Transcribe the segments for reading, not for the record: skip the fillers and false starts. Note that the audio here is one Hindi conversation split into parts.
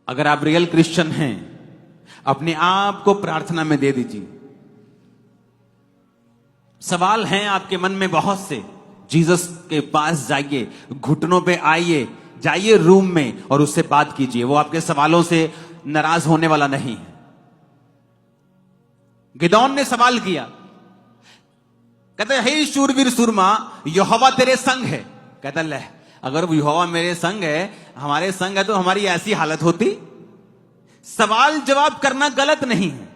अगर आप रियल क्रिश्चियन हैं, अपने आप को प्रार्थना में दे दीजिए। सवाल हैं आपके मन में बहुत से, जीसस के पास जाइए, घुटनों पे आइए, जाइए रूम में और उससे बात कीजिए। वो आपके सवालों से नाराज होने वाला नहीं है। गिदोन ने सवाल किया, कहते हे शूरवीर सूरमा, यहोवा तेरे संग है। कहता ले, अगर वो यहोवा मेरे संग है, हमारे संग है, तो हमारी ऐसी हालत होती। सवाल जवाब करना गलत नहीं है।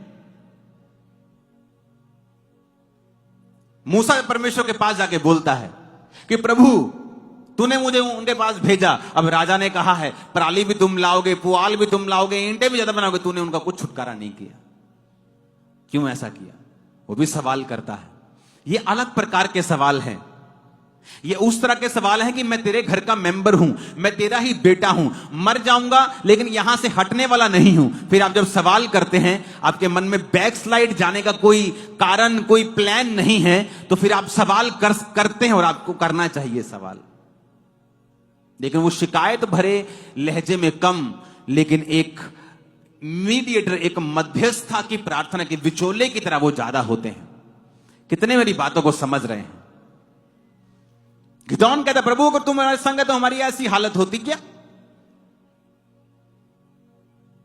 मूसा परमेश्वर के पास जाके बोलता है कि प्रभु तूने मुझे उनके पास भेजा। अब राजा ने कहा है पराली भी तुम लाओगे, पुआल भी तुम लाओगे, ईंटें भी ज्यादा बनाओगे, तूने उनका कुछ छुटकारा नहीं किया। क्यों ऐसा किया? वो भी सवाल करता है। ये अलग प्रकार के सवाल हैं। ये उस तरह के सवाल हैं कि मैं तेरे घर का मेंबर हूं, मैं तेरा ही बेटा हूं, मर जाऊंगा लेकिन यहां से हटने वाला नहीं हूं। फिर आप जब सवाल करते हैं, आपके मन में बैकस्लाइड जाने का कोई कारण, कोई प्लान नहीं है, तो फिर आप सवाल करते हैं और आपको करना चाहिए सवाल। लेकिन वो शिकायत भरे लहजे में कम, लेकिन एक मीडिएटर, एक मध्यस्था की प्रार्थना के विचोले की तरह वो ज्यादा होते हैं। कितने मेरी बातों को समझ रहे हैं? गिदोन कहता प्रभु अगर तुम हमारे संग है तो हमारी ऐसी हालत होती क्या?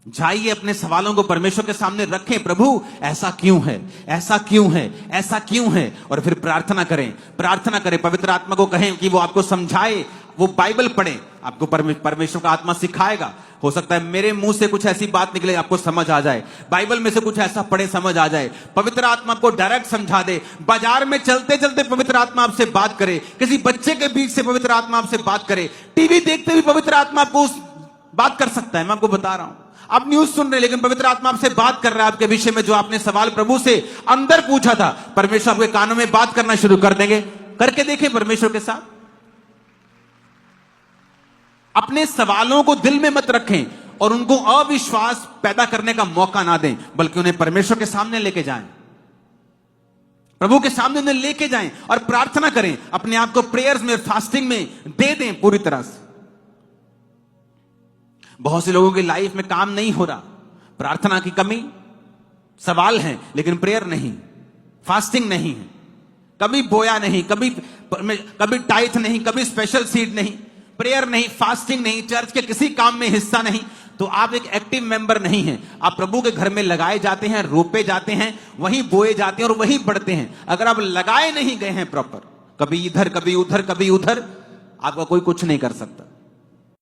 जाइए अपने सवालों को परमेश्वर के सामने रखें। प्रभु ऐसा क्यों है, ऐसा क्यों है, ऐसा क्यों है? और फिर प्रार्थना करें, प्रार्थना करें, पवित्र आत्मा को कहें कि वो आपको समझाए। वो बाइबल पढ़ें, आपको परमेश्वर का आत्मा सिखाएगा। हो सकता है मेरे मुंह से कुछ ऐसी बात निकले आपको समझ आ जाए, बाइबल में से कुछ ऐसा पढ़े समझ आ जाए। पवित्र आत्मा आपको डायरेक्ट समझा दे। बाजार में चलते चलते पवित्र आत्मा आपसे बात करे, किसी बच्चे के बीच से पवित्र आत्मा आपसे बात करे, टीवी देखते हुए पवित्र आत्मा आपको बात कर सकता है। मैं आपको बता रहा हूं, आप न्यूज सुन रहे लेकिन पवित्र आत्मा आपसे बात कर रहा है आपके विषय में। जो आपने सवाल प्रभु से अंदर पूछा था, परमेश्वर आपके कानों में बात करना शुरू कर देंगे। करके देखें परमेश्वर के साथ। अपने सवालों को दिल में मत रखें और उनको अविश्वास पैदा करने का मौका ना दें, बल्कि उन्हें परमेश्वर के सामने लेके जाएं, प्रभु के सामने उन्हें लेके जाएं और प्रार्थना करें। अपने आप को प्रेयर्स में, फास्टिंग में दे दें पूरी तरह से। बहुत से लोगों की लाइफ में काम नहीं हो रहा, प्रार्थना की कमी, सवाल हैं लेकिन प्रेयर नहीं, फास्टिंग नहीं है, कभी बोया नहीं, कभी टाइथ नहीं, कभी स्पेशल सीड नहीं, प्रेयर नहीं, फास्टिंग नहीं, चर्च के किसी काम में हिस्सा नहीं, तो आप एक एक्टिव मेंबर नहीं हैं। आप प्रभु के घर में लगाए जाते हैं, रोपे जाते हैं, वहीं बोए जाते हैं और वहीं बढ़ते हैं। अगर आप लगाए नहीं गए हैं प्रॉपर, कभी इधर कभी उधर कभी उधर, आपका कोई कुछ नहीं कर सकता।